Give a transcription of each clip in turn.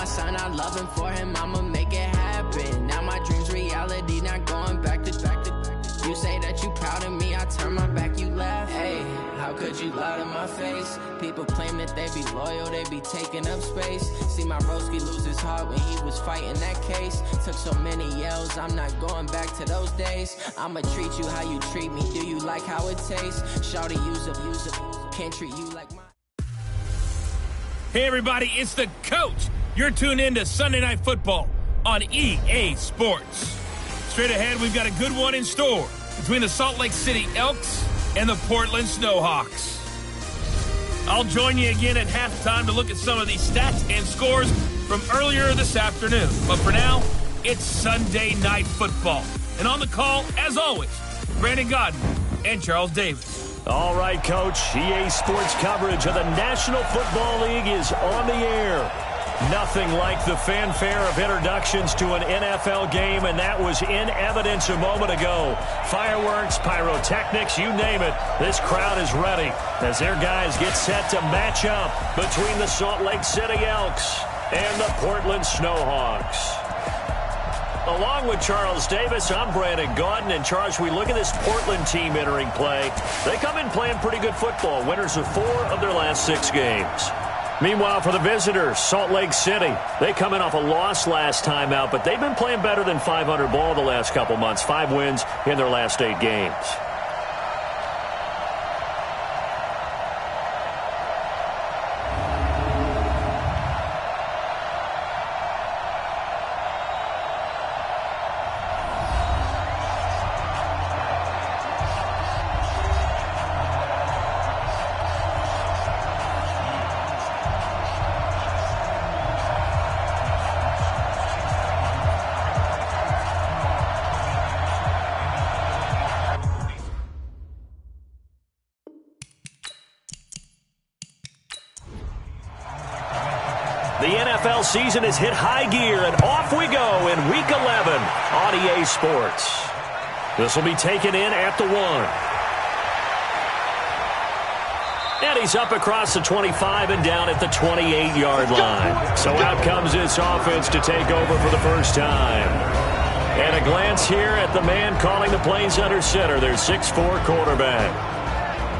son, I love him for him, I'ma make it happen. Now my dream's reality, not going back to. You say that you proud of me, I turn my back, you laugh. Hey, how could you lie to my face? People claim that they be loyal, they be taking up space. See my broski lose his heart when he was fighting that case. Took so many yells, I'm not going back to those days. I'ma treat you how you treat me, do you like how it tastes? Shawty, use up, can't treat you like my... Hey everybody, it's the coach. You're tuned in to Sunday Night Football on EA Sports. Straight ahead, we've got a good one in store between the Salt Lake City Elks and the Portland Snowhawks. I'll join you again at halftime to look at some of these stats and scores from earlier this afternoon. But for now, it's Sunday Night Football. And on the call, as always, Brandon Godden and Charles Davis. All right, Coach. EA Sports coverage of the National Football League is on the air. Nothing like the fanfare of introductions to an NFL game, and that was in evidence a moment ago. Fireworks, pyrotechnics, you name it. This crowd is ready as their guys get set to match up between the Salt Lake City Elks and the Portland Snowhawks. Along with Charles Davis, I'm Brandon Godden. And Charles, we look at this Portland team entering play. They come in playing pretty good football. Winners of 4 of their last 6 games. Meanwhile, for the visitors, Salt Lake City, they come in off a loss last time out, but they've been playing better than 500 ball the last couple months. 5 wins in their last 8 games. The NFL season has hit high gear, and off we go in Week 11 on EA Sports. This will be taken in at the 1. And he's up across the 25 and down at the 28-yard line. So out comes this offense to take over for the first time. And a glance here at the man calling the plays under center, their 6'4" quarterback.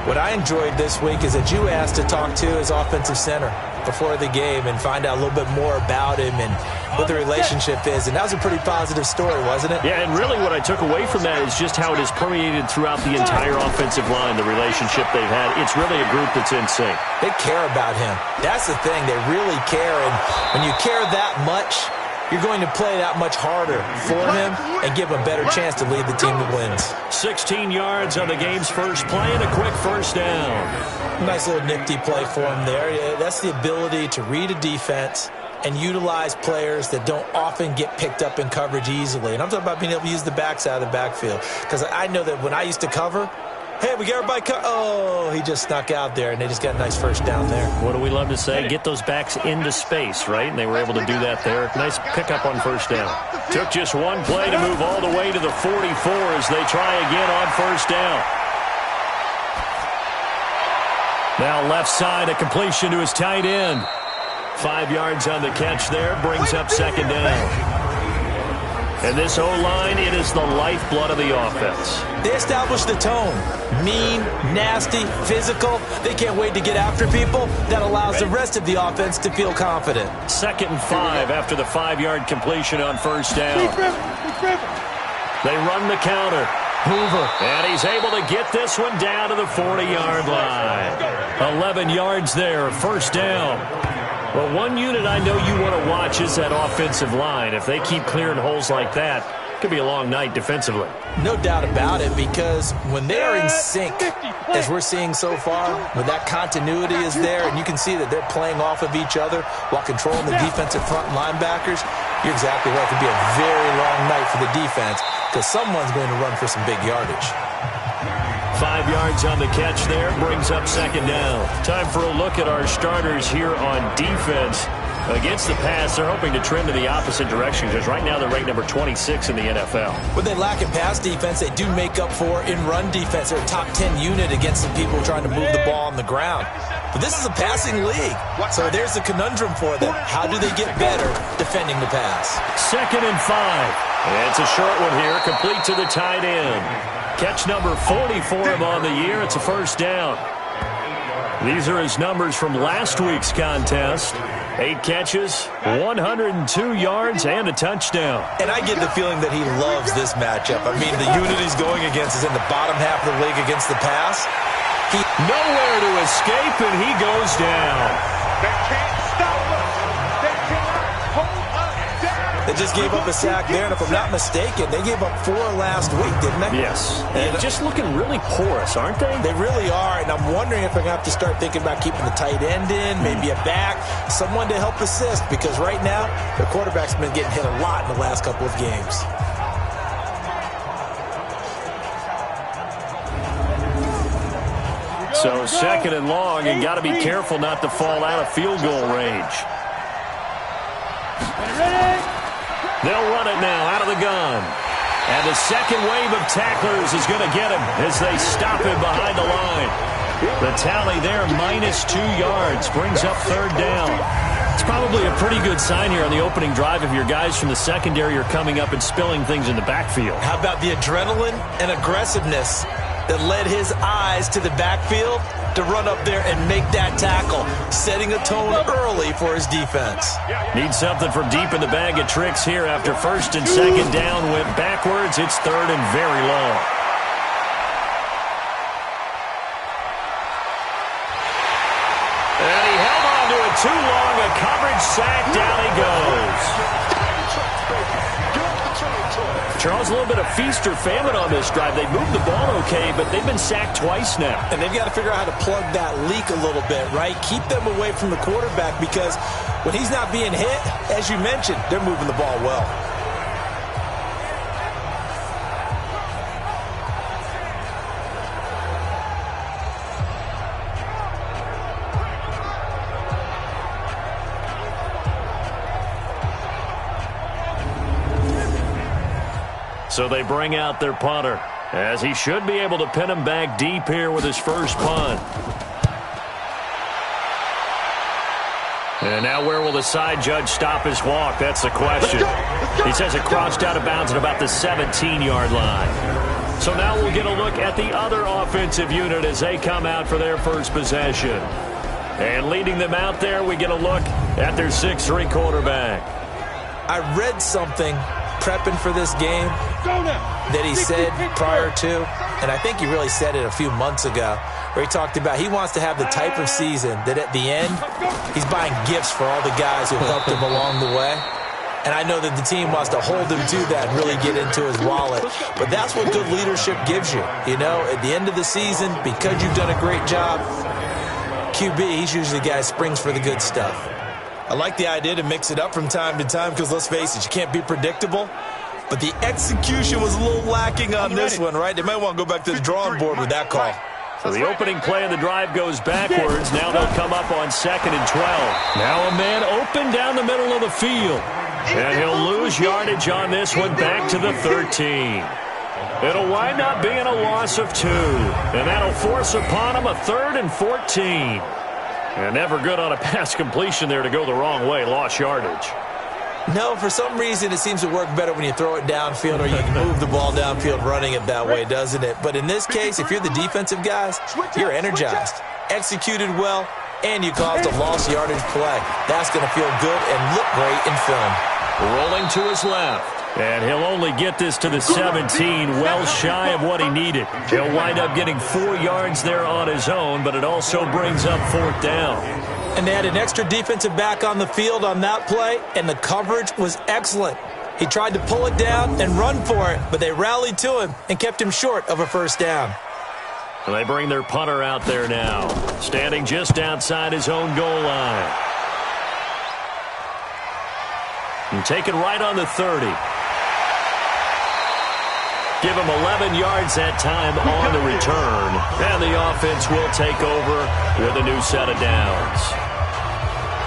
What I enjoyed this week is that you asked to talk to his offensive center before the game and find out a little bit more about him and what the relationship is. And that was a pretty positive story, wasn't it? Yeah, and really what I took away from that is just how it has permeated throughout the entire offensive line, the relationship they've had. It's really a group that's in sync. They care about him. That's the thing. They really care. And when you care that much, you're going to play that much harder for him and give him a better chance to lead the team to wins. 16 yards on the game's first play and a quick first down. Nice little nifty play for him there. Yeah, that's the ability to read a defense and utilize players that don't often get picked up in coverage easily. And I'm talking about being able to use the backside of the backfield. Because I know that when I used to cover, hey, we got everybody oh, he just snuck out there, and they just got a nice first down there. What do we love to say? Get those backs into space, right? And they were able to do that there. Nice pickup on first down. Took just one play to move all the way to the 44 as they try again on first down. Now left side, a completion to his tight end. 5 yards on the catch there, brings up second down. And this O-line, it is the lifeblood of the offense. They establish the tone. Mean, nasty, physical. They can't wait to get after people. That allows the rest of the offense to feel confident. 2nd and 5 after the 5-yard completion on first down. They run the counter. Hoover. And he's able to get this one down to the 40-yard line. 11 yards there, first down. Well, one unit I know you want to watch is that offensive line. If they keep clearing holes like that, it could be a long night defensively. No doubt about it, because when they are in sync, as we're seeing so far, when that continuity is there and you can see that they're playing off of each other while controlling the defensive front linebackers, you're exactly right. It could be a very long night for the defense because someone's going to run for some big yardage. 5 yards on the catch there, brings up second down. Time for a look at our starters here on defense. Against the pass, they're hoping to trend in the opposite direction because right now they're ranked number 26 in the NFL. When they lack in pass defense, they do make up for in run defense. They're a top 10 unit against some people trying to move the ball on the ground. But this is a passing league, so there's a conundrum for them. How do they get better defending the pass? 2nd and 5. It's a short one here, complete to the tight end. Catch number 40 for him on the year. It's a first down. These are his numbers from last week's contest. 8 catches, 102 yards, and a touchdown. And I get the feeling that he loves this matchup. I mean, the unit he's going against is in the bottom half of the league against the pass. Nowhere to escape, and he goes down. They can't stop us. They cannot hold us down. They just gave up a sack there, and if I'm not mistaken, they gave up 4 last week, didn't they? Yes. And just looking really porous, aren't they? They really are, and I'm wondering if they're going to have to start thinking about keeping the tight end in, maybe a back, someone to help assist, because right now, their quarterback's been getting hit a lot in the last couple of games. So 2nd and long, and got to be careful not to fall out of field goal range. They'll run it now out of the gun. And the second wave of tacklers is going to get him as they stop him behind the line. The tally there, -2 yards, brings up 3rd down. It's probably a pretty good sign here on the opening drive if your guys from the secondary are coming up and spilling things in the backfield. How about the adrenaline and aggressiveness that led his eyes to the backfield to run up there and make that tackle, setting a tone early for his defense. Need something from deep in the bag of tricks here after 1st and 2nd down went backwards. It's 3rd and very long. And he held on to it too long. A coverage sack. Down he goes. Charles, a little bit of feast or famine on this drive. They moved the ball okay, but they've been sacked twice now. And they've got to figure out how to plug that leak a little bit, right? Keep them away from the quarterback, because when he's not being hit, as you mentioned, they're moving the ball well. So they bring out their punter, as he should be able to pin him back deep here with his first punt. And now where will the side judge stop his walk? That's the question. He says it crossed out of bounds at about the 17-yard line. So now we'll get a look at the other offensive unit as they come out for their first possession. And leading them out there, we get a look at their 6'3" quarterback. I read something prepping for this game that he said prior to, and I think he really said it a few months ago, where he talked about he wants to have the type of season that at the end, he's buying gifts for all the guys who helped him along the way. And I know that the team wants to hold him to that and really get into his wallet. But that's what good leadership gives you. You know, at the end of the season, because you've done a great job, QB, he's usually the guy who springs for the good stuff. I like the idea to mix it up from time to time because, let's face it, you can't be predictable. But the execution was a little lacking on this one, right? They might want to go back to the drawing board with that call. So the opening play of the drive goes backwards. Now they'll come up on 2nd and 12. Now a man open down the middle of the field. And he'll lose yardage on this one back to the 13. It'll wind up being a loss of 2. And that'll force upon him a 3rd and 14. And never good on a pass completion there to go the wrong way. Lost yardage. No, for some reason it seems to work better when you throw it downfield or you can move the ball downfield running it that way, doesn't it? But in this case, if you're the defensive guys, you're energized, executed well, and you caused a lost yardage play. That's going to feel good and look great in film. Rolling to his left. And he'll only get this to the 17, well shy of what he needed. He'll wind up getting 4 yards there on his own, but it also brings up 4th down. And they had an extra defensive back on the field on that play, and the coverage was excellent. He tried to pull it down and run for it, but they rallied to him and kept him short of a first down. And they bring their punter out there now, standing just outside his own goal line. And taken right on the 30. Give him 11 yards that time on the return. And the offense will take over with a new set of downs.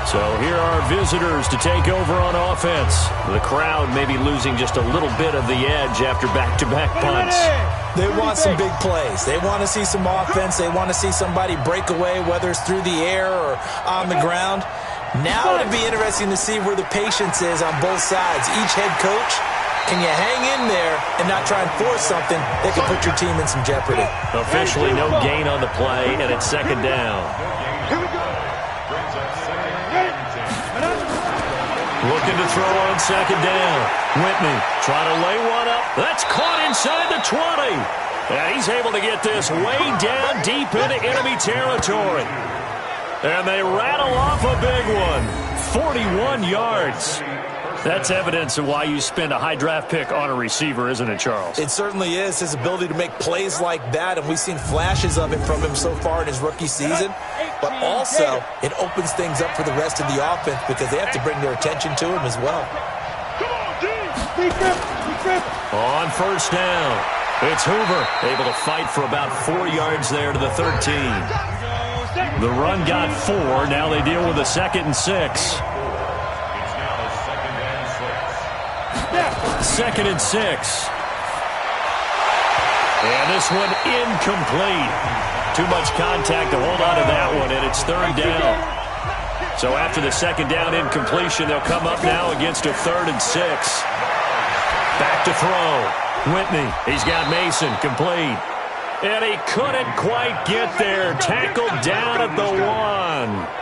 So here are our visitors to take over on offense. The crowd maybe losing just a little bit of the edge after back-to-back punts. They want some big plays. They want to see some offense. They want to see somebody break away, whether it's through the air or on the ground. Now it'd be interesting to see where the patience is on both sides. Each head coach, can you hang in there and not try and force something that can put your team in some jeopardy? Officially no gain on the play, and it's second down. Looking to throw on second down. Whitney trying to lay one up. That's caught inside the 20. And he's able to get this way down deep into enemy territory. And they rattle off a big one. 41 yards. That's evidence of why you spend a high draft pick on a receiver, isn't it, Charles? It certainly is. His ability to make plays like that, and we've seen flashes of it from him so far in his rookie season. But also, it opens things up for the rest of the offense because they have to bring their attention to him as well. On first down, it's Hoover, able to fight for about 4 yards there to the 13. The run got 4. Now they deal with a 2nd and 6. 2nd and 6. And this one incomplete. Too much contact to hold on to that one, and it's 3rd down. So after the 2nd down incompletion, they'll come up now against a 3rd and 6. Back to throw. Whitney, he's got Mason, complete. And he couldn't quite get there. Tackled down at the 1.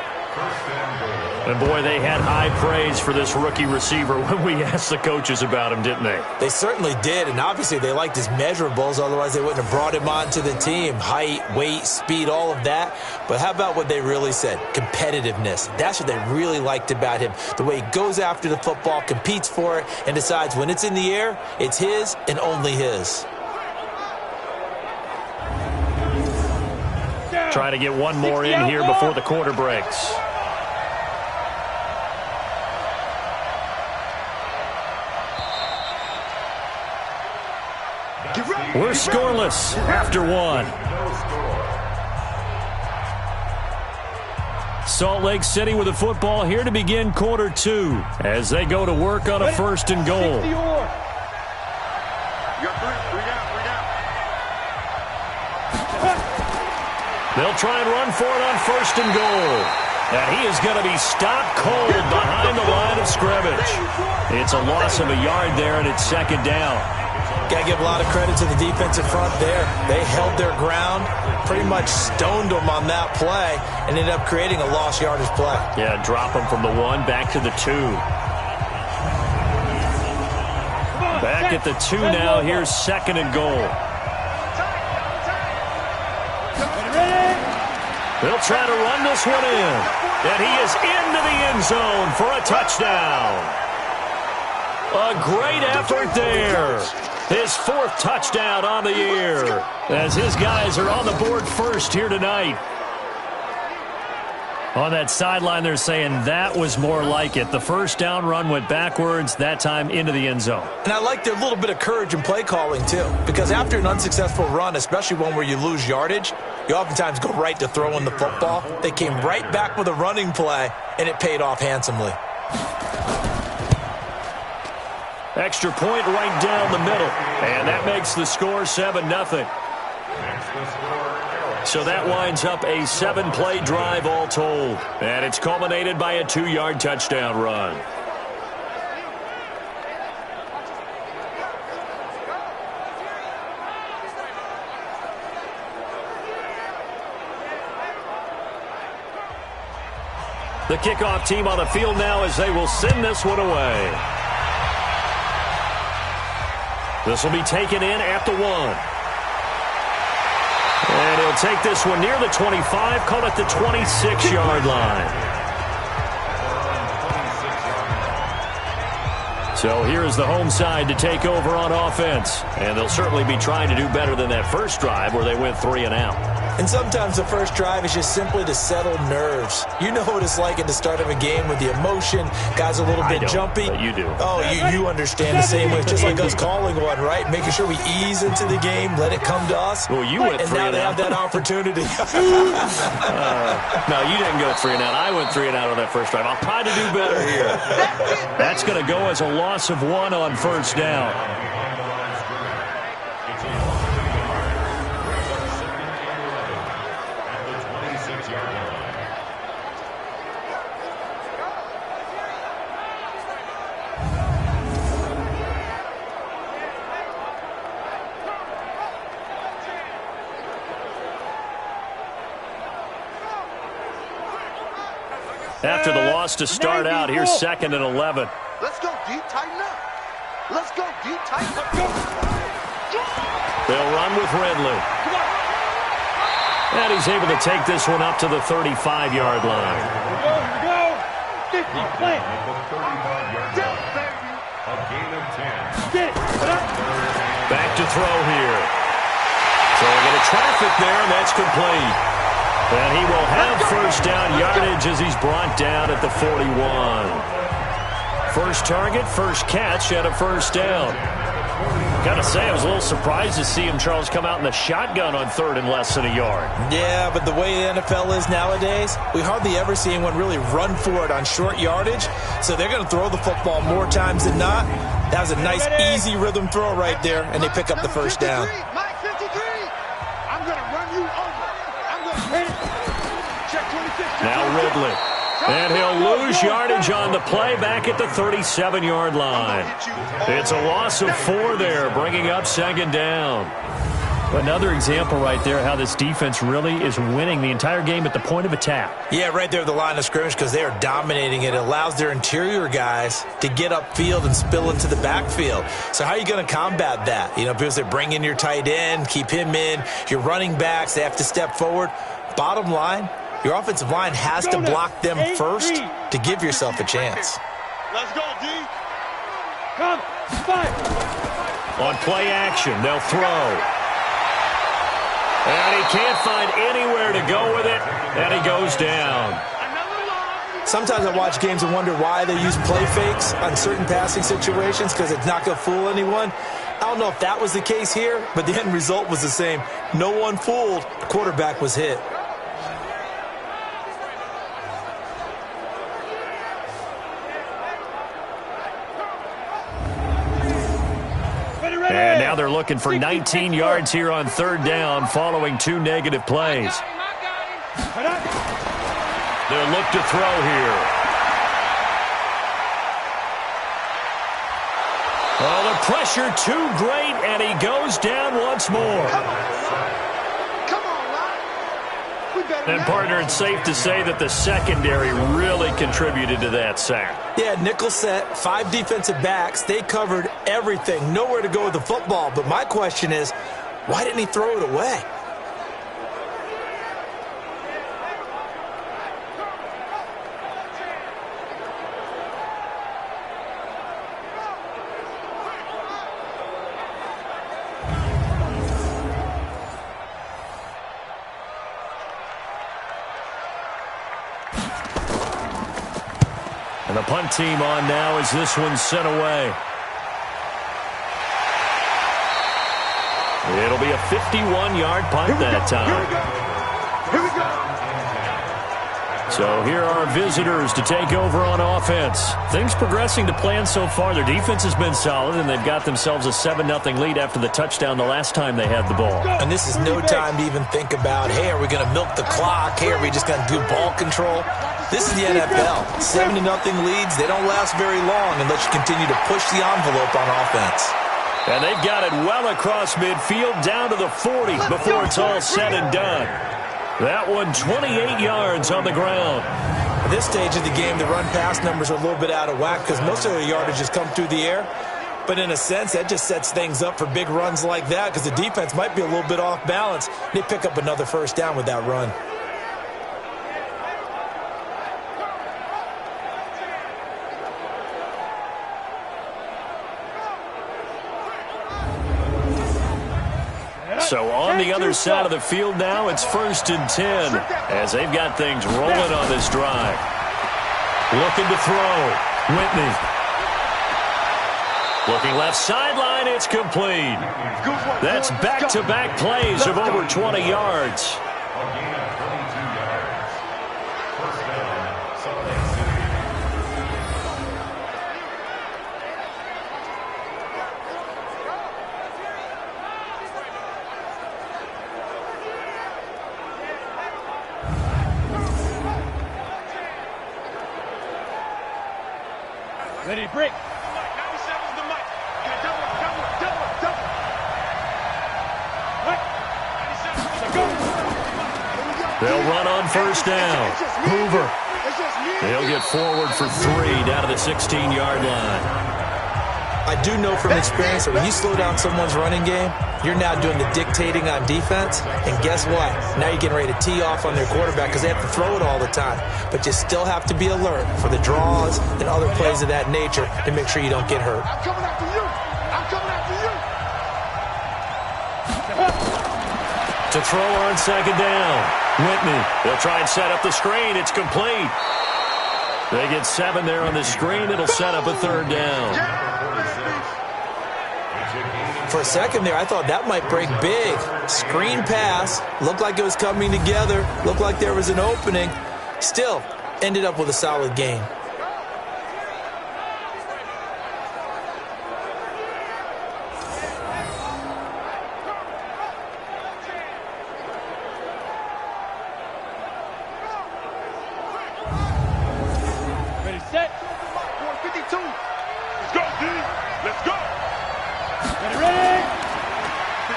And, boy, they had high praise for this rookie receiver when we asked the coaches about him, didn't they? They certainly did, and obviously they liked his measurables. Otherwise, they wouldn't have brought him onto the team. Height, weight, speed, all of that. But how about what they really said? Competitiveness. That's what they really liked about him. The way he goes after the football, competes for it, and decides when it's in the air, it's his and only his. Trying to get one more in here before the quarter breaks. We're scoreless after 1. Salt Lake City with the football here to begin quarter 2 as they go to work on a 1st and goal. They'll try and run for it on 1st and goal. And he is going to be stopped cold behind the line of scrimmage. It's a loss of a yard there, and it's 2nd down. Got to give a lot of credit to the defensive front there. They held their ground, pretty much stoned them on that play, and ended up creating a lost yardage play. Yeah, drop them from the 1 back to the 2. Back at the 2 now. Here's 2nd and goal. They'll try to run this one in. And he is into the end zone for a touchdown. A great effort there. His 4th touchdown on the year as his guys are on the board first here tonight. On that sideline, they're saying that was more like it. The 1st down run went backwards, that time into the end zone. And I like their little bit of courage in play calling, too, because after an unsuccessful run, especially one where you lose yardage, you oftentimes go right to throwing the football. They came right back with a running play, and it paid off handsomely. Extra point right down the middle, and that makes the score 7-0. So that winds up a 7-play drive all told, and it's culminated by a 2-yard touchdown run. The kickoff team on the field now as they will send this one away. This will be taken in at the 1. And he'll take this one near the 25, call it the 26-yard line. So here is the home side to take over on offense. And they'll certainly be trying to do better than that first drive where they went 3 and out. And sometimes the first drive is just simply to settle nerves. You know what it's like at the start of a game with the emotion. Guys a little bit jumpy. But you do. Oh, you understand the same way. It's just like us calling one, right? Making sure we ease into the game, let it come to us. Well, you went 3 and out. And now they have that opportunity. No, you didn't go 3 and out. I went 3 and out on that first drive. I'll try to do better here. That's going to go as a loss of 1 on 1st down. after the loss to start out. Here's 2nd and 11. Let's go deep, tighten up. Let's go deep, tighten up. They'll run with Ridley. And he's able to take this one up to the 35-yard line. Here we go. 50, play. A gain of 10. Back to throw here. So we're going to traffic there, and that's complete. And he will have first down yardage as he's brought down at the 41. First target, first catch, and a first down. Gotta say, I was a little surprised to see him, Charles, come out in the shotgun on 3rd and less than a yard. Yeah, but the way the NFL is nowadays, we hardly ever see anyone really run for it on short yardage. So they're going to throw the football more times than not. That was a nice, easy rhythm throw right there, and they pick up the first down. Mike 53. I'm going to run you over. I'm going to hit it. Check 26. Now Ridley. And he'll lose yardage on the play back at the 37-yard line. It's a loss of 4 there, bringing up 2nd down. Another example right there how this defense really is winning the entire game at the point of attack. Yeah, right there at the line of scrimmage because they are dominating it. It allows their interior guys to get upfield and spill into the backfield. So how are you going to combat that? You know, because they bring in your tight end, keep him in. Your running backs, they have to step forward. Bottom line, your offensive line has to block them first to give yourself a chance. Let's go, D. Come, fight. On play action, they'll throw. And he can't find anywhere to go with it, and he goes down. Sometimes I watch games and wonder why they use play fakes on certain passing situations because it's not going to fool anyone. I don't know if that was the case here, but the end result was the same. No one fooled. The quarterback was hit. And now they're looking for 19 yards here on 3rd down following 2 negative plays. They'll look to throw here. Oh, the pressure too great, and he goes down once more. And, partner, it's safe to say that the secondary really contributed to that sack. Yeah, nickel set, 5 defensive backs. They covered everything. Nowhere to go with the football. But my question is, why didn't he throw it away? And the punt team on now as this one's sent away. It'll be a 51-yard punt that time. Here we go. So here are visitors to take over on offense. Things progressing to plan so far. Their defense has been solid, and they've got themselves a 7-0 lead after the touchdown the last time they had the ball. And this is no time to even think about, hey, are we going to milk the clock? Hey, are we just going to do ball control? This is the NFL. 7-0 leads, they don't last very long unless you continue to push the envelope on offense. And they've got it well across midfield down to the 40 before it's all said and done. That one 28 yards on the ground. At this stage of the game, the run-pass numbers are a little bit out of whack because most of their yardage has come through the air. But in a sense, that just sets things up for big runs like that because the defense might be a little bit off balance. They pick up another first down with that run. So on the other side of the field now, it's 1st and 10 as they've got things rolling on this drive. Looking to throw. Whitney. Looking left sideline, it's complete. That's back-to-back plays of over 20 yards. Ready, break. 97's the mic. Double. Right. 97's the go. They'll run on first down. Hoover. It's just He'll get forward for 3 down to the 16-yard line. I do know from experience that when you slow down someone's running game, you're now doing the dictating on defense. And guess what? Now you're getting ready to tee off on their quarterback because they have to throw it all the time. But you still have to be alert for the draws and other plays of that nature to make sure you don't get hurt. I'm coming after you. I'm coming after you. To throw on second down. Whitney, they'll try and set up the screen. It's complete. They get 7 there on the screen. It'll set up a 3rd down. For a second there, I thought that might break big. Screen pass. Looked like it was coming together. Looked like there was an opening. Still, ended up with a solid game. Ready, set. 452. Let's go, D. Let's go. Ready.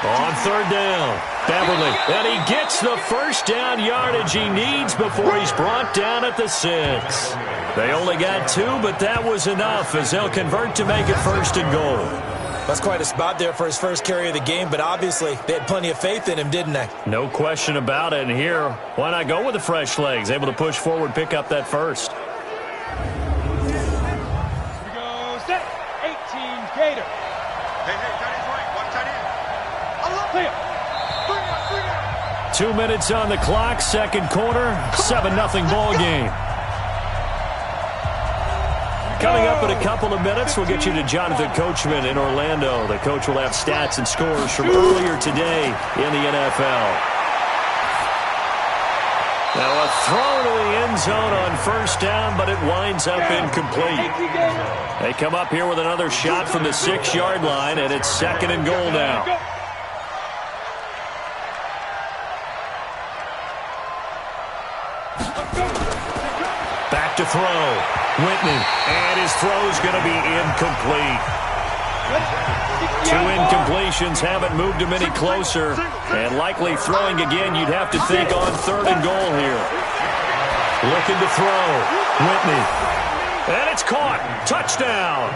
On 3rd down, Beverly, and he gets the first down yardage he needs before he's brought down at the 6. They only got 2, but that was enough as they'll convert to make it 1st and goal. That's quite a spot there for his first carry of the game, but obviously they had plenty of faith in him, didn't they? No question about it. And here, why not go with the fresh legs? Able to push forward, pick up that first. Here we go. Set. 18 Gator. Hey, tight end's right. Watch tight end. Clear. 2 minutes on the clock, 2nd quarter, 7-0 ball game. Coming up in a couple of minutes, we'll get you to Jonathan Coachman in Orlando. The coach will have stats and scores from earlier today in the NFL. Now a throw to the end zone on 1st down, but it winds up incomplete. They come up here with another shot from the 6-yard line, and it's 2nd and goal now. Back to throw. Whitney, and his throw's going to be incomplete. 2 incompletions haven't moved him any closer, and likely throwing again, you'd have to think on 3rd and goal here. Looking to throw. Whitney, and it's caught. Touchdown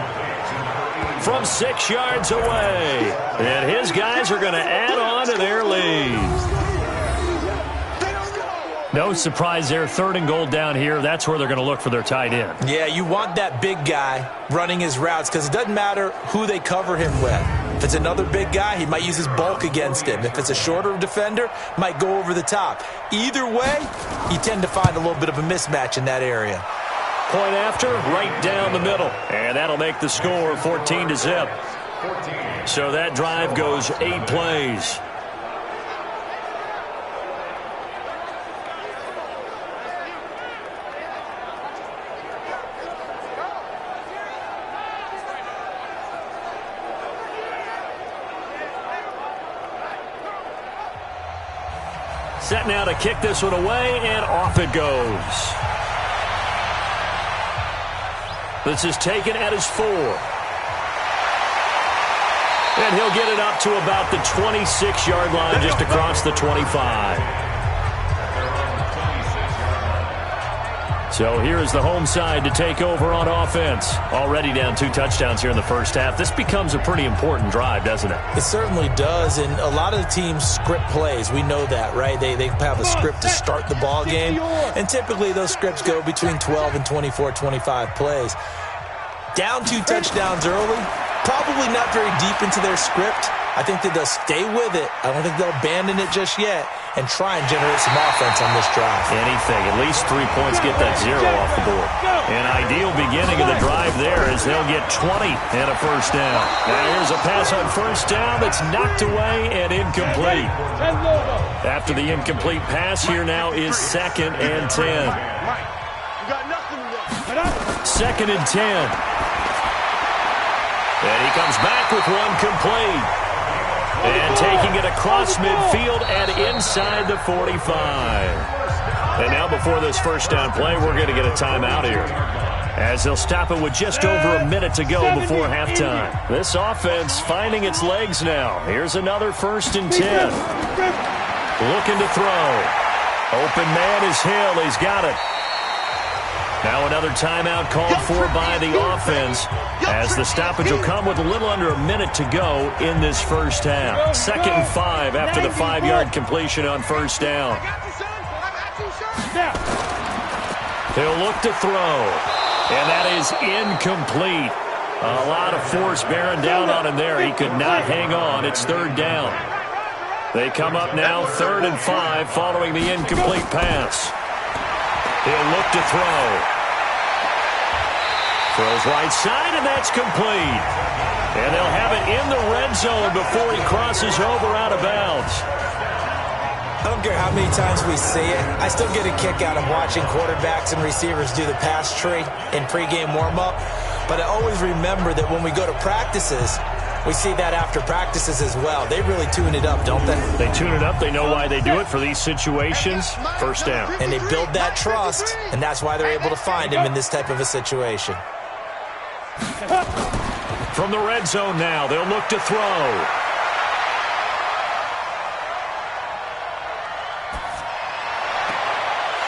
from 6 yards away, and his guys are going to add on to their lead. No surprise there, 3rd and goal down here. That's where they're going to look for their tight end. Yeah, you want that big guy running his routes because it doesn't matter who they cover him with. If it's another big guy, he might use his bulk against him. If it's a shorter defender, might go over the top. Either way, you tend to find a little bit of a mismatch in that area. Point after, right down the middle. And that'll make the score 14-0. So that drive goes 8 plays. Set now to kick this one away, and off it goes. This is taken at his 4. And he'll get it up to about the 26-yard line, just across the 25. So here is the home side to take over on offense. Already down 2 touchdowns here in the first half. This becomes a pretty important drive, doesn't it? It certainly does, and a lot of the teams script plays. We know that, right? They have a script to start the ball game, and typically those scripts go between 12 and 24, 25 plays. Down 2 touchdowns early, probably not very deep into their script. I think that they'll stay with it. I don't think they'll abandon it just yet and try and generate some offense on this drive. Anything. At least 3 points, get that 0 off the board. An ideal beginning of the drive there as they'll get 20 and a first down. Now here's a pass on first down that's knocked away and incomplete. After the incomplete pass, here now is 2nd and 10. 2nd and 10. And he comes back with one complete. And taking it across midfield and inside the 45. And now before this first down play, we're going to get a timeout here, as they'll stop it with just over a minute to go before halftime. This offense finding its legs now. Here's another 1st and 10. Looking to throw. Open man is Hill. He's got it. Now another timeout called for by the offense, as the stoppage will come with a little under a minute to go in this first half. 2nd and 5 after the 5-yard completion on first down. He'll look to throw, and that is incomplete. A lot of force bearing down on him there. He could not hang on. It's 3rd down. They come up now 3rd and 5 following the incomplete pass. He'll look to throw. Throws right side, and that's complete. And they'll have it in the red zone before he crosses over out of bounds. I don't care how many times we see it. I still get a kick out of watching quarterbacks and receivers do the pass tree in pregame warm-up. But I always remember that when we go to practices, we see that after practices as well. They really tune it up, don't they? They tune it up. They know why they do it for these situations. First down. And they build that trust, and that's why they're able to find him in this type of a situation. From the red zone now, they'll look to throw.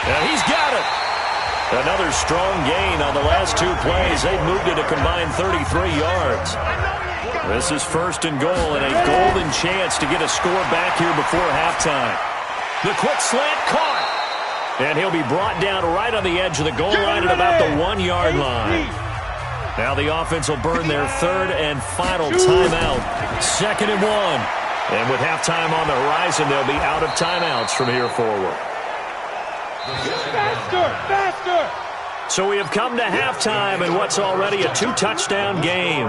And he's got it. Another strong gain on the last 2 plays. They've moved it a combined 33 yards. This is 1st and goal, and a golden chance to get a score back here before halftime. The quick slant caught. And he'll be brought down right on the edge of the goal line at about the 1-yard line. Now the offense will burn their 3rd and final timeout. 2nd and 1. And with halftime on the horizon, they'll be out of timeouts from here forward. Faster! So we have come to halftime in what's already a 2-touchdown game.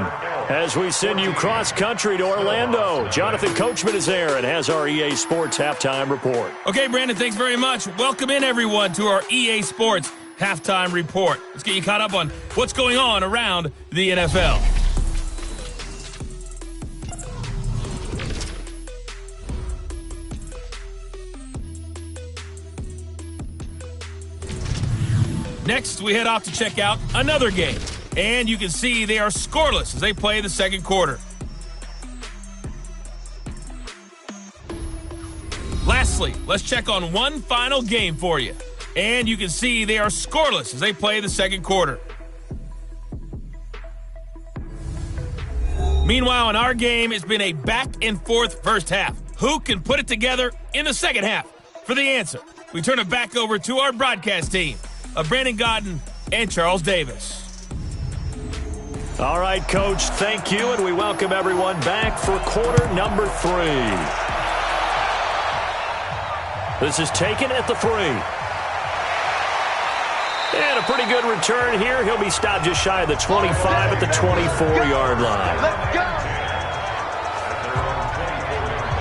As we send you cross-country to Orlando, Jonathan Coachman is there and has our EA Sports Halftime Report. Okay, Brandon, thanks very much. Welcome in, everyone, to our EA Sports Halftime Report. Let's get you caught up on what's going on around the NFL. Next, we head off to check out another game. And you can see they are scoreless as they play the second quarter. Lastly, let's check on one final game for you. And you can see they are scoreless as they play the second quarter. Meanwhile, in our game, it's been a back-and-forth first half. Who can put it together in the second half? For the answer, we turn it back over to our broadcast team of Brandon Godden and Charles Davis. All right, Coach, thank you, and we welcome everyone back for quarter number 3. This is taken at the 3. And a pretty good return here. He'll be stopped just shy of the 25 at the 24-yard line. Let's go!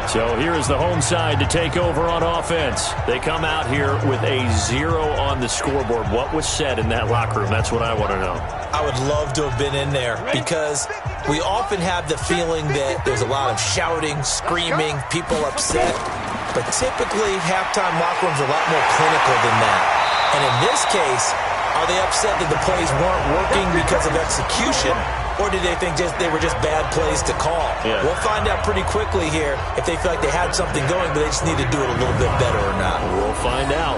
So here is the home side to take over on offense. They come out here with a 0 on the scoreboard. What was said in that locker room? That's what I want to know. I would love to have been in there because we often have the feeling that there's a lot of shouting, screaming, people upset. But typically, halftime locker rooms are a lot more clinical than that. And in this case, are they upset that the plays weren't working because of execution? Or did they think they were just bad plays to call? Yeah. We'll find out pretty quickly here if they feel like they had something going, but they just need to do it a little bit better or not. We'll find out.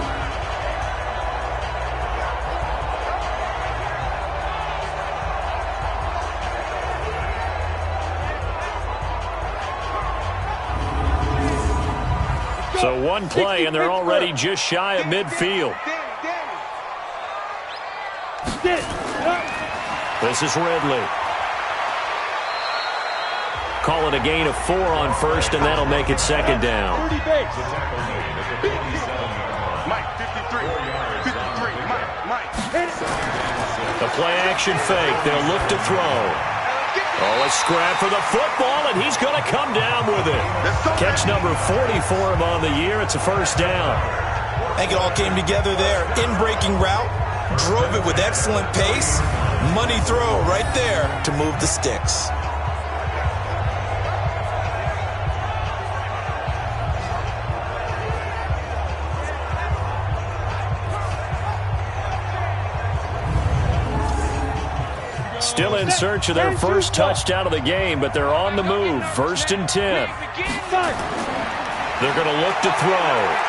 So one play, and they're already just shy of midfield. This is Ridley. Call it a gain of 4 on first, and that'll make it second down. Mike, 53. Mike. The play-action fake. They'll look to throw. Oh, a scrap for the football, and he's going to come down with it. Catch number 40 for him on the year. It's a first down. I think it all came together there. In-breaking route, drove it with excellent pace. Money throw right there to move the sticks. Still in search of their first touchdown of the game, but they're on the move. 1st and 10. They're going to look to throw.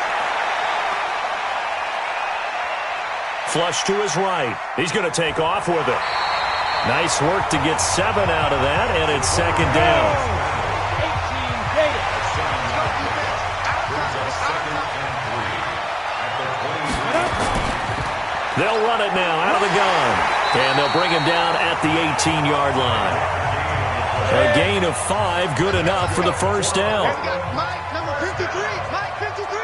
Flush to his right. He's going to take off with it. Nice work to get 7 out of that, and it's second down. 18 Gators. They'll run it now out of the gun, and they'll bring him down at the 18-yard line. A gain of 5, good enough for the first down. Mike, number 53. Mike, 53.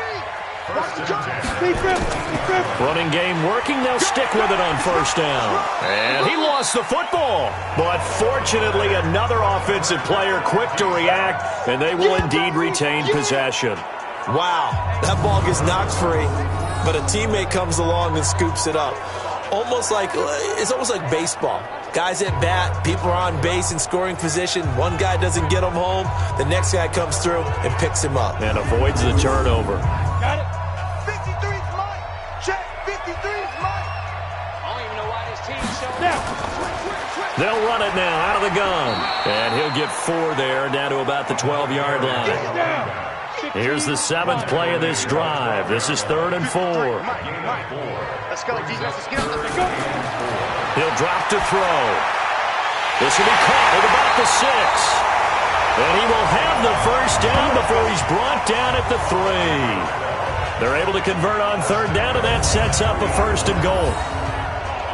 Running game working. They'll stick with it on first down. And he lost the football. But fortunately, another offensive player quick to react, and they will indeed retain possession. Wow, that ball gets knocked free, but a teammate comes along and scoops it up. It's almost like baseball. Guys at bat, people are on base in scoring position. One guy doesn't get him home. The next guy comes through and picks him up. And avoids the turnover. Got it. 53 is Mike. Check. 53 is Mike. I don't even know why this team's showing now. They'll run it now out of the gun. And he'll get 4 there, down to about the 12-yard line. Here's the 7th play of this drive. This is 3rd and 4. Let's go, defense. Let's get it. He'll drop to throw. This will be caught at about the 6. And he will have the first down before he's brought down at the 3. They're able to convert on 3rd down, and that sets up a 1st and goal.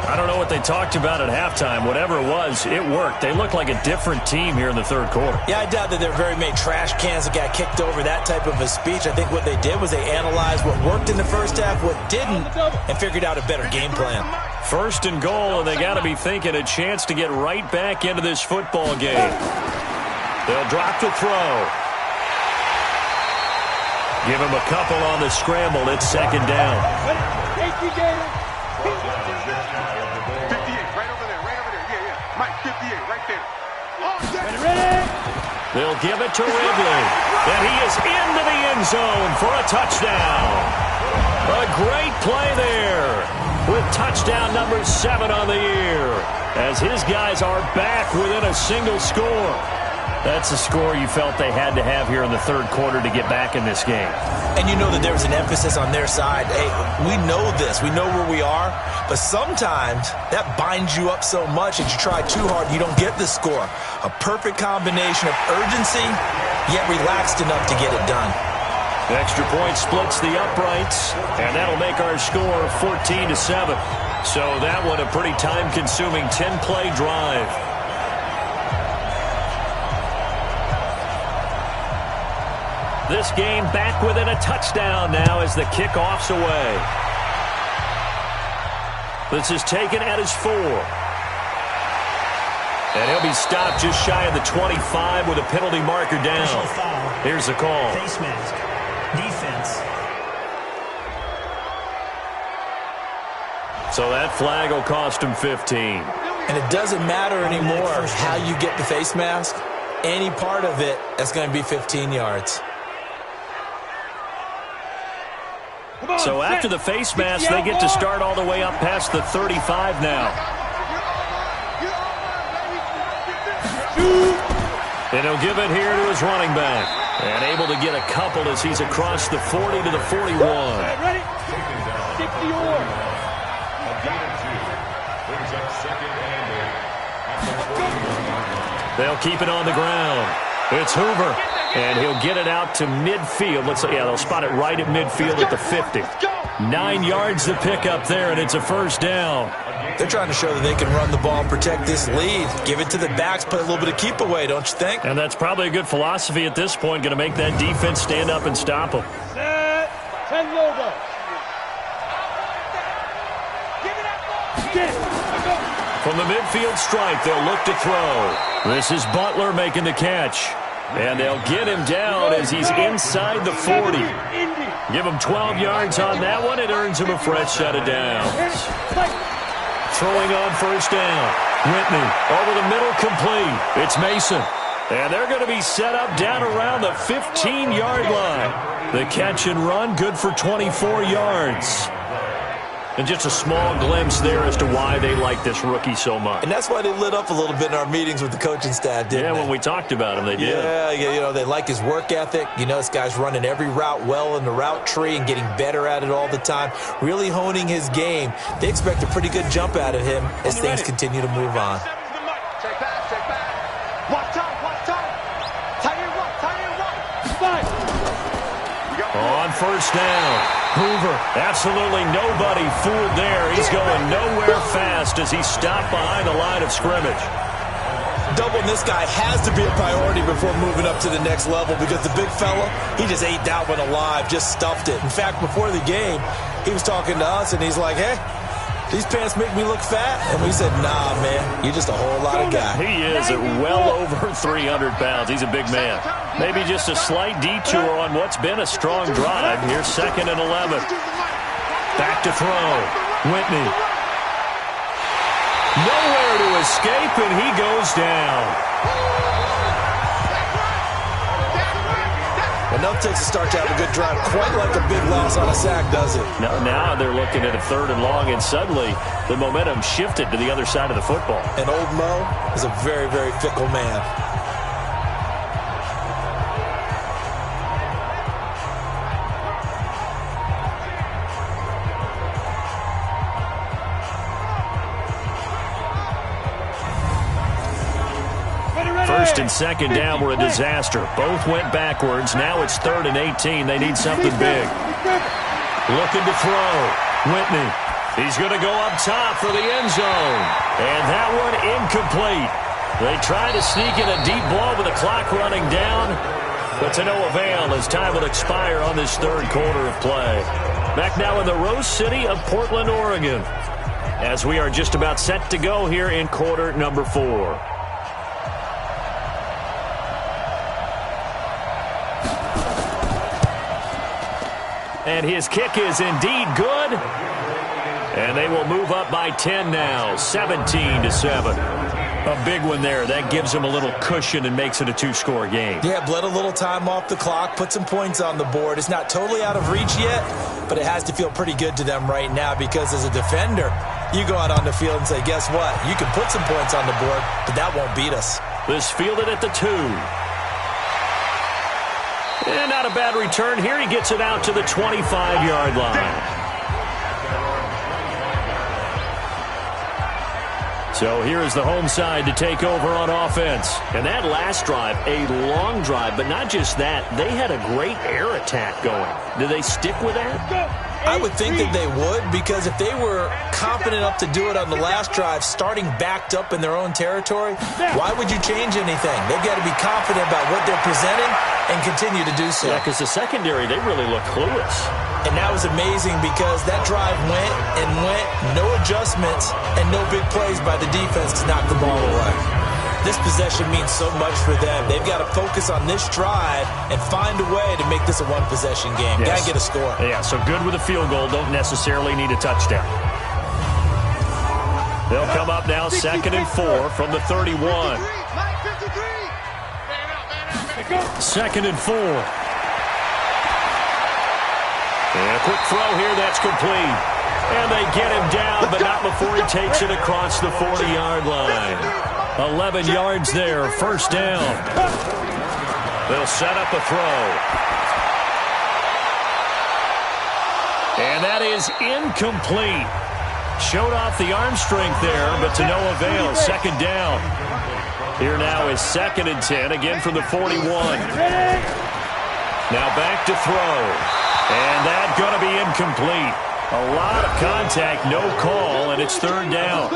I don't know what they talked about at halftime. Whatever it was, it worked. They looked like a different team here in the 3rd quarter. Yeah, I doubt that there were very many trash cans that got kicked over, that type of a speech. I think what they did was they analyzed what worked in the first half, what didn't, and figured out a better game plan. 1st and goal, and they got to be thinking a chance to get right back into this football game. They'll drop to throw. Give him a couple on the scramble. It's 2nd down. 58, right over there. Yeah. Mike, 58, right there. Ready? They'll give it to Ridley. And he is into the end zone for a touchdown. A great play there with touchdown number 7 on the year, as his guys are back within a single score. That's a score you felt they had to have here in the 3rd quarter to get back in this game. And you know that there was an emphasis on their side. Hey, we know this. We know where we are. But sometimes that binds you up so much that you try too hard and you don't get the score. A perfect combination of urgency, yet relaxed enough to get it done. The extra point splits the uprights, and that'll make our score 14-7. So that one a pretty time-consuming 10-play drive. This game back within a touchdown now as the kickoff's away. This is taken at his 4. And he'll be stopped just shy of the 25 with a penalty marker down. Here's the call. Face mask. Defense. So that flag will cost him 15. And it doesn't matter anymore how you get the face mask. Any part of it, that's going to be 15 yards. So after the face mask, they get to start all the way up past the 35 now. And he'll give it here to his running back. And able to get a couple as he's across the 40 to the 41. Ready? 60-yard. They'll keep it on the ground. It's Hoover. And he'll get it out to midfield. They'll spot it right at midfield at the 50. 9 yards to pick up there, and it's a first down. They're trying to show that they can run the ball and protect this lead. Give it to the backs, play a little bit of keep away, don't you think? And that's probably a good philosophy at this point, going to make that defense stand up and stop them. Set. 10 logo. From the midfield stripe, they'll look to throw. This is Butler making the catch. And they'll get him down as he's inside the 40. Give him 12 yards on that one. It earns him a fresh set of downs. Throwing on first down. Whitney over the middle, complete. It's Mason. And they're going to be set up down around the 15-yard line. The catch and run, good for 24 yards. And just a small glimpse there as to why they like this rookie so much. And that's why they lit up a little bit in our meetings with the coaching staff, didn't they? Yeah, when we talked about him, they did. Yeah, they like his work ethic. This guy's running every route well in the route tree and getting better at it all the time, really honing his game. They expect a pretty good jump out of him as things continue to move on. Check back. Watch time. Tight end one. On first down. Hoover, absolutely nobody fooled there. He's going nowhere fast as he's stopped behind the line of scrimmage. Doubling this guy has to be a priority before moving up to the next level because the big fella, he just ate that one alive, just stuffed it. In fact, before the game, he was talking to us, and he's like, hey, these pants make me look fat. And we said, nah, man, you're just a whole lot of guy. He is at well over 300 pounds. He's a big man. Maybe just a slight detour on what's been a strong drive. Here's 2nd and 11. Back to throw. Whitney. Nowhere to escape, and he goes down. Enough takes a start to have a good drive, quite like a big loss on a sack, does it? Now they're looking at a 3rd and long, and suddenly the momentum shifted to the other side of the football. And old Mo is a very, very fickle man. First and 2nd down were a disaster. Both went backwards. Now it's 3rd and 18. They need something big. Looking to throw. Whitney. He's going to go up top for the end zone. And that one incomplete. They try to sneak in a deep ball with the clock running down, but to no avail as time will expire on this 3rd quarter of play. Back now in the Rose City of Portland, Oregon, as we are just about set to go here in quarter number 4. And his kick is indeed good. And they will move up by 10 now, 17-7. A big one there. That gives them a little cushion and makes it a 2-score game. Yeah, bled a little time off the clock, put some points on the board. It's not totally out of reach yet, but it has to feel pretty good to them right now because as a defender, you go out on the field and say, guess what? You can put some points on the board, but that won't beat us. This fielded at the 2. And not a bad return here. He gets it out to the 25-yard line. So here is the home side to take over on offense. And that last drive, a long drive, but not just that. They had a great air attack going. Do they stick with that? I would think that they would, because if they were confident enough to do it on the last drive, starting backed up in their own territory, why would you change anything? They've got to be confident about what they're presenting and continue to do so. Yeah, because the secondary, they really look clueless. And that was amazing because that drive went and went, no adjustments, and no big plays by the defense to knock the ball away. This possession means so much for them. They've got to focus on this drive and find a way to make this a one-possession game. Yes. Got to get a score. Yeah, so good with a field goal. Don't necessarily need a touchdown. They'll come up now 2nd and 4 from the 31. 2nd and 4. And a quick throw here. That's complete. And they get him down, but not before he takes it across the 40-yard line. 11 yards there, 1st down. They'll set up a throw. And that is incomplete. Showed off the arm strength there, but to no avail. 2nd down. Here now is 2nd and 10, again from the 41. Now back to throw. And that's going to be incomplete. A lot of contact, no call, and it's 3rd down.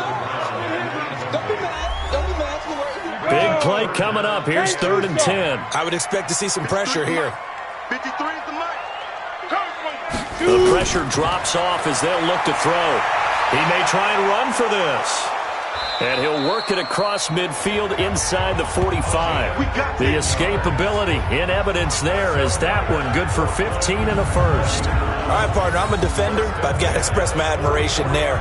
Big play coming up. Here's 3rd and 10. I would expect to see some pressure here. The pressure drops off as they'll look to throw. He may try and run for this. And he'll work it across midfield inside the 45. The escapability in evidence there as that one good for 15 and a first. All right, partner, I'm a defender, but I've got to express my admiration there.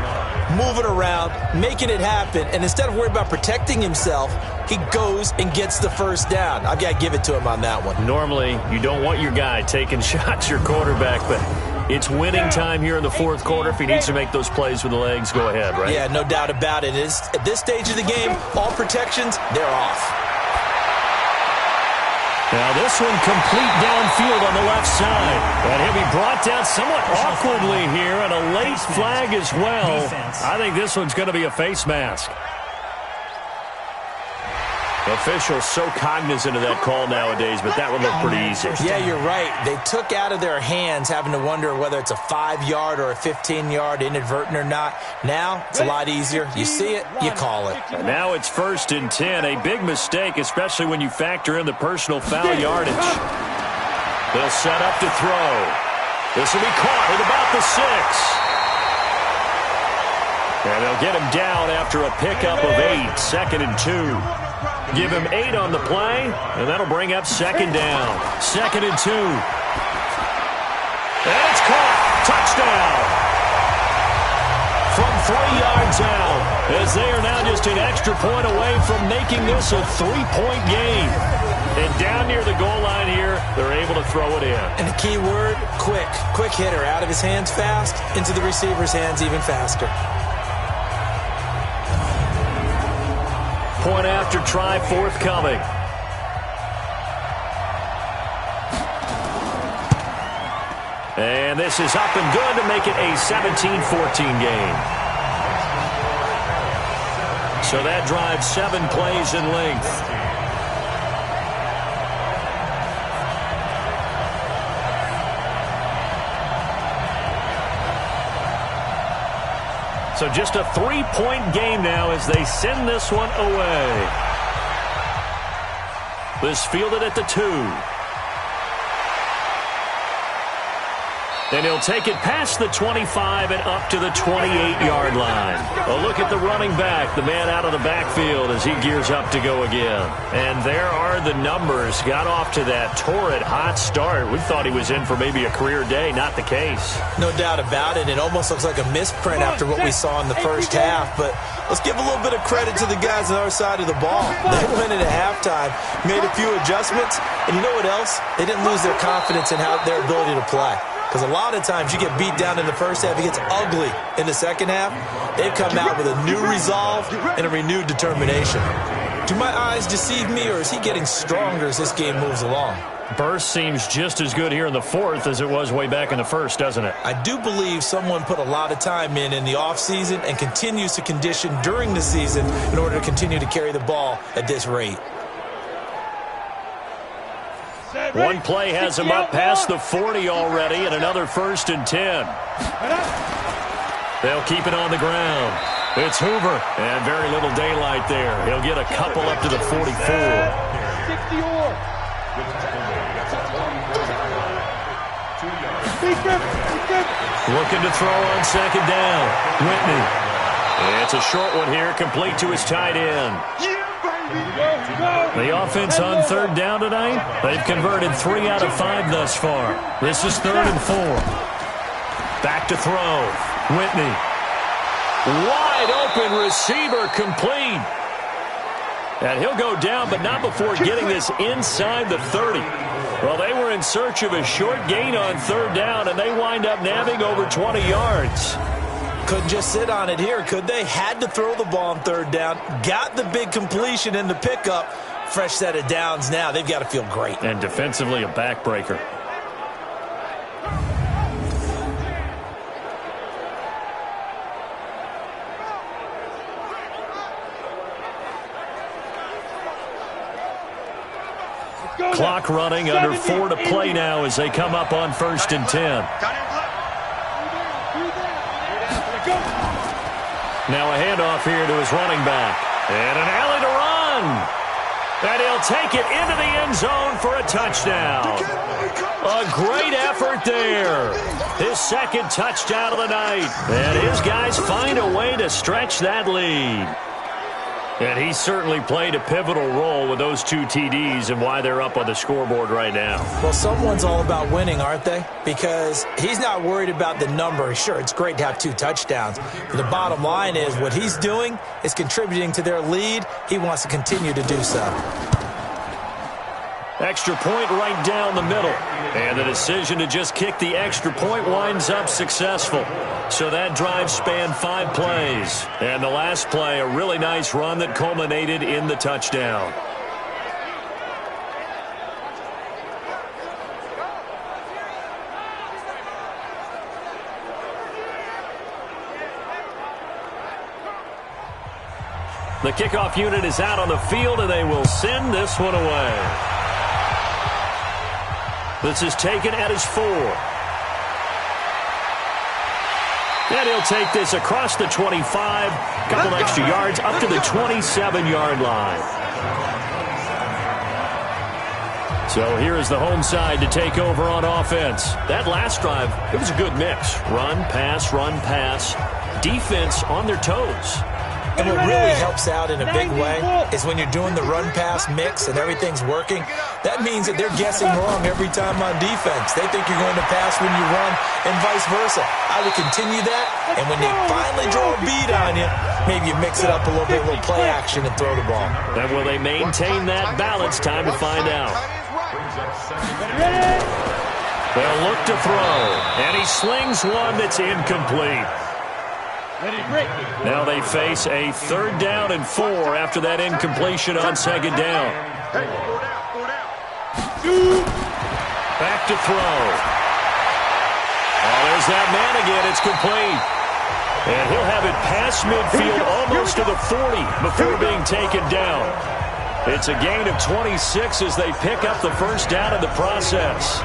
Moving around, making it happen, and instead of worrying about protecting himself, he goes and gets the first down. I've got to give it to him on that one. Normally, you don't want your guy taking shots, your quarterback, but It's winning time here in the fourth quarter. If he needs to make those plays with the legs, go ahead, right? Yeah, no doubt about it. At this stage of the game, all protections, they're off. Now this one complete downfield on the left side. And he'll be brought down somewhat awkwardly here, and a late flag as well. I think this one's going to be a face mask. Officials so cognizant of that call nowadays, but that would look pretty easy. Yeah, you're right. They took out of their hands having to wonder whether it's a 5-yard or a 15-yard inadvertent or not. Now, it's a lot easier. You see it, you call it. And now it's 1st and 10. A big mistake, especially when you factor in the personal foul yardage. They'll set up to throw. This will be caught at about the 6. And they'll get him down after a pickup of 8. 2nd and 2. Give him 8 on the play, and that'll bring up 2nd down. 2nd and 2. And it's caught. Touchdown. From 3 yards out, as they are now just an extra point away from making this a 3-point game. And down near the goal line here, they're able to throw it in. And the key word, quick. Quick hitter. Out of his hands fast, into the receiver's hands even faster. Point after try forthcoming. And this is up and good to make it a 17-14 game. So that drives 7 plays in length. So just a 3-point game now as they send this one away. This fielded at the 2. And he'll take it past the 25 and up to the 28-yard line. A look at the running back, the man out of the backfield as he gears up to go again. And there are the numbers. Got off to that torrid hot start. We thought he was in for maybe a career day. Not the case. No doubt about it. It almost looks like a misprint after what we saw in the first half. But let's give a little bit of credit to the guys on our side of the ball. They went in at halftime, made a few adjustments, and you know what else? They didn't lose their confidence in their ability to play. Because a lot of times you get beat down in the first half, it gets ugly in the second half. They've come out with a new resolve and a renewed determination. Do my eyes deceive me, or is he getting stronger as this game moves along? Burst seems just as good here in the fourth as it was way back in the first, doesn't it? I do believe someone put a lot of time in the offseason and continues to condition during the season in order to continue to carry the ball at this rate. One play has him up past the 40 already, and another 1st and 10. They'll keep it on the ground. It's Hoover, and very little daylight there. He'll get a couple up to the 44. Looking to throw on 2nd down. Whitney. It's a short one here, complete to his tight end. The offense on 3rd down tonight, they've converted 3 out of 5 thus far. This is 3rd and 4. Back to throw. Whitney. Wide open receiver, complete. And he'll go down, but not before getting this inside the 30. Well, they were in search of a short gain on 3rd down, and they wind up nabbing over 20 yards. Couldn't just sit on it here, could they? Had to throw the ball on 3rd down. Got the big completion in the pickup. Fresh set of downs now. They've got to feel great. And defensively, a backbreaker. Clock running, under 4 to play now as they come up on 1st and 10. Now a handoff here to his running back. And an alley to run. And he'll take it into the end zone for a touchdown. A great effort there. His 2nd touchdown of the night. And his guys find a way to stretch that lead. And he certainly played a pivotal role with those 2 TDs and why they're up on the scoreboard right now. Well, someone's all about winning, aren't they? Because he's not worried about the number. Sure, it's great to have 2 touchdowns. But the bottom line is what he's doing is contributing to their lead. He wants to continue to do so. Extra point right down the middle. And the decision to just kick the extra point winds up successful. So that drive spanned 5 plays. And the last play, a really nice run that culminated in the touchdown. The kickoff unit is out on the field, and they will send this one away. This is taken at his 4. And he'll take this across the 25, couple extra yards up to the 27-yard line. So here is the home side to take over on offense. That last drive, it was a good mix. Run, pass, defense on their toes. And what really helps out in a big way is when you're doing the run-pass mix and everything's working, that means that they're guessing wrong every time on defense. They think you're going to pass when you run and vice versa. I would continue that, and when they finally draw a beat on you, maybe you mix it up a little bit, a little play action, and throw the ball. And will they maintain that balance? Time to find out. They'll look to throw, and he slings one that's incomplete. Now they face a 3rd down and 4 after that incompletion on 2nd down. Back to throw. Oh, there's that man again. It's complete. And he'll have it past midfield almost to the 40 before being taken down. It's a gain of 26 as they pick up the 1st down in the process.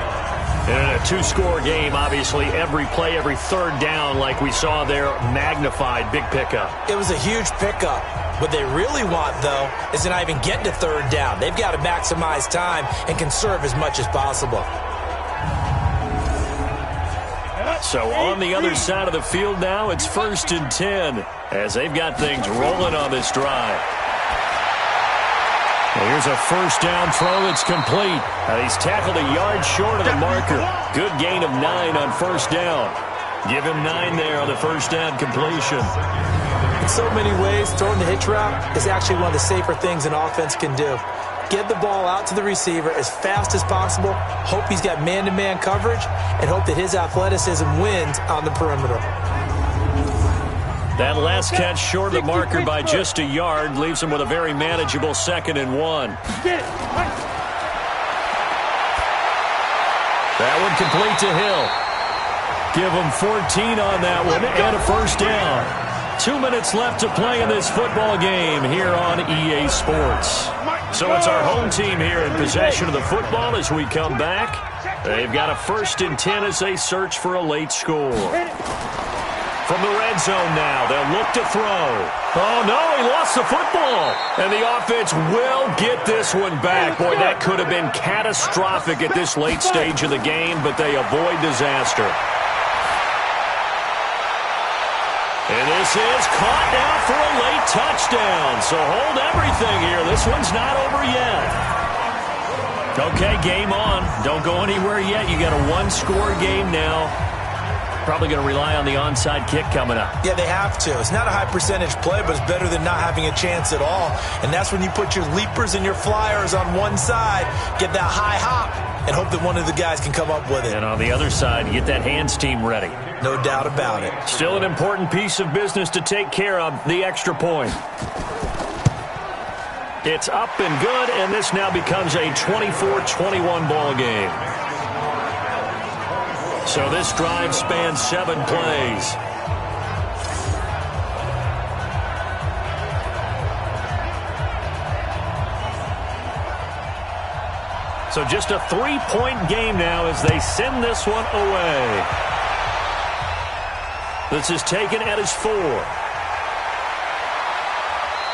In a 2-score game, obviously, every play, every 3rd down, like we saw there, magnified, big pickup. It was a huge pickup. What they really want, though, is to not even get to 3rd down. They've got to maximize time and conserve as much as possible. So on the other side of the field now, it's 1st and 10 as they've got things rolling on this drive. Well, here's a 1st down throw that's complete. He's tackled a yard short of the marker. Good gain of 9 on 1st down. Give him 9 there on the 1st down completion. In so many ways, throwing the hitch route is actually one of the safer things an offense can do. Get the ball out to the receiver as fast as possible, hope he's got man-to-man coverage, and hope that his athleticism wins on the perimeter. That last catch short of the marker by just a yard leaves him with a very manageable 2nd and 1. That one complete to Hill. Give him 14 on that one and a 1st down. 2 minutes left to play in this football game here on EA Sports. So it's our home team here in possession of the football as we come back. They've got a 1st and 10 as they search for a late score. From the red zone now, they'll look to throw. Oh, no, he lost the football. And the offense will get this one back. Boy, that could have been catastrophic at this late stage of the game, but they avoid disaster. And this is caught now for a late touchdown. So hold everything here. This one's not over yet. Okay, game on. Don't go anywhere yet. You got a 1-score game now. Probably going to rely on the onside kick coming up. Yeah, they have to. It's not a high percentage play, but it's better than not having a chance at all. And that's when you put your leapers and your flyers on one side, get that high hop, and hope that one of the guys can come up with it. And on the other side, get that hands team ready. No doubt about it. Still an important piece of business to take care of, the extra point. It's up and good, and this now becomes a 24-21 ball game. So this drive spans 7 plays. So just a 3-point game now as they send this one away. This is taken at his 4.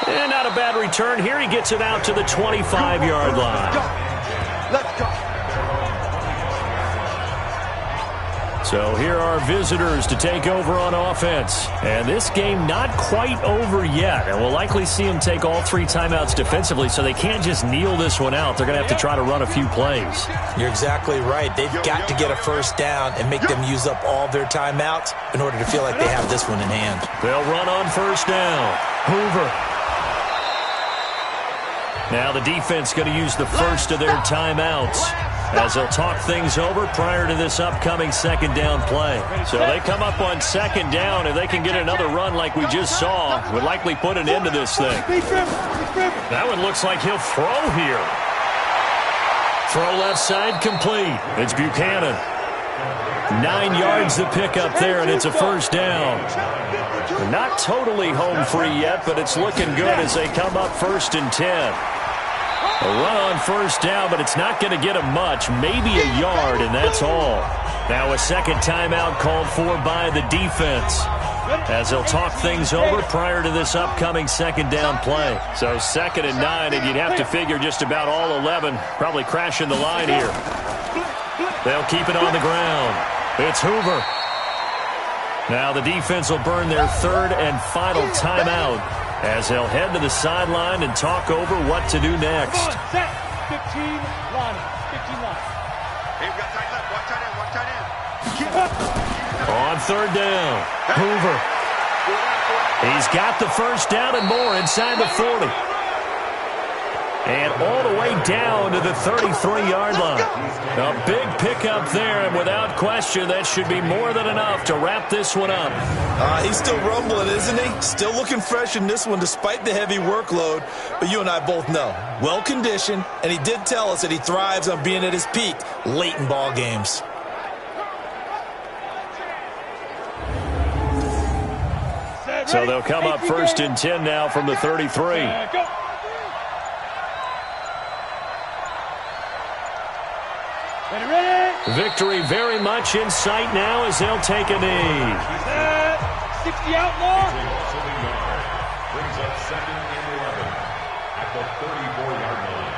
And not a bad return here. He gets it out to the 25-yard line. Let's go. So here are visitors to take over on offense. And this game not quite over yet. And we'll likely see them take all 3 timeouts defensively, so they can't just kneel this one out. They're going to have to try to run a few plays. You're exactly right. They've got to get a 1st down and make them use up all their timeouts in order to feel like they have this one in hand. They'll run on 1st down. Hoover. Now the defense going to use the first of their timeouts as they'll talk things over prior to this upcoming second down play. So they come up on second down. If they can get another run like we just saw, would likely put an end to this thing. That one looks like he'll throw here. Throw left side complete. It's Buchanan. 9 yards to pick up there, and it's a first down. They're not totally home free yet, but it's looking good as they come up 1st and 10. A run on first down, but it's not going to get them much. Maybe a yard, and that's all. Now a second timeout called for by the defense as they'll talk things over prior to this upcoming second down play. So 2nd and 9, and you'd have to figure just about all 11 probably crashing the line here. They'll keep it on the ground. It's Hoover. Now the defense will burn their 3rd and final timeout as they'll head to the sideline and talk over what to do next. 15 line. Hey, we got tight left. One tight end. On 3rd down, Hoover. He's got the first down and more inside the 40. And all the way down to the 33-yard line. A big pickup there, and without question, that should be more than enough to wrap this one up. He's still rumbling, isn't he? Still looking fresh in this one despite the heavy workload. But you and I both know, well-conditioned, and he did tell us that he thrives on being at his peak late in ball games. So they'll come up 1st and 10 now from the 33. Victory very much in sight now as they'll take a knee. 60 outlaw. Brings up 2nd and 11 at the 34-yard line.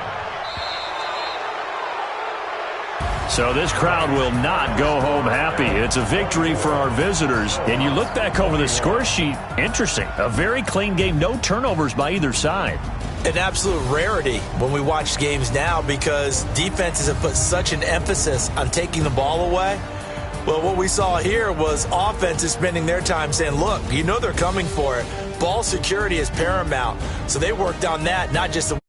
So this crowd will not go home happy. It's a victory for our visitors. And you look back over the score sheet, interesting. A very clean game, no turnovers by either side. An absolute rarity when we watch games now because defenses have put such an emphasis on taking the ball away. Well, what we saw here was offenses spending their time saying, look, you know they're coming for it. Ball security is paramount. So they worked on that, not just the